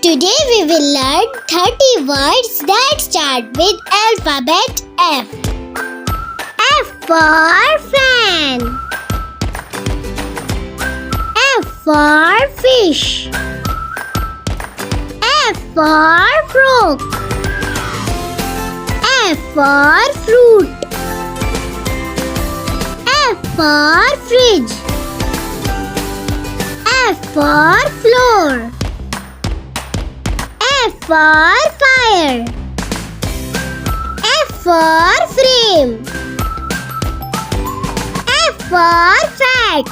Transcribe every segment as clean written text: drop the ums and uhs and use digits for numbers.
Today we will learn 30 words that start with alphabet F. F for fan. F for fish. F for frog. F for fruit. F for fridge. F for floor. F for fire. F for frame. F for fat.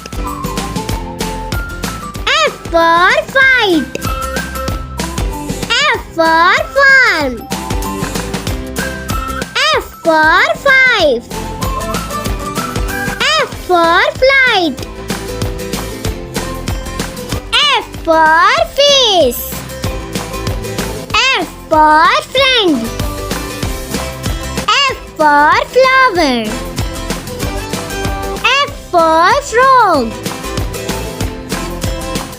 F for fight. F for farm. F for five. F for flight. F for face. F for friend. F for flower. F for frog.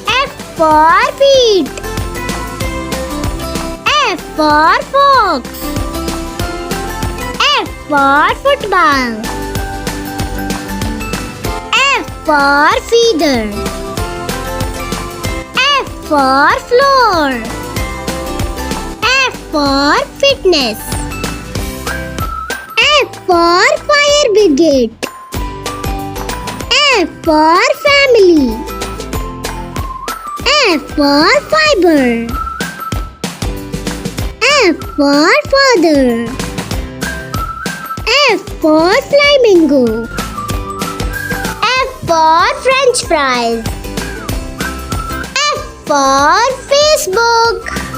F for feet. F for fox. F for football. F for feather. F for floor. F for fitness. F for fire brigade. F for family. F for fiber. F for father. F for flamingo. F for French fries. F for Facebook.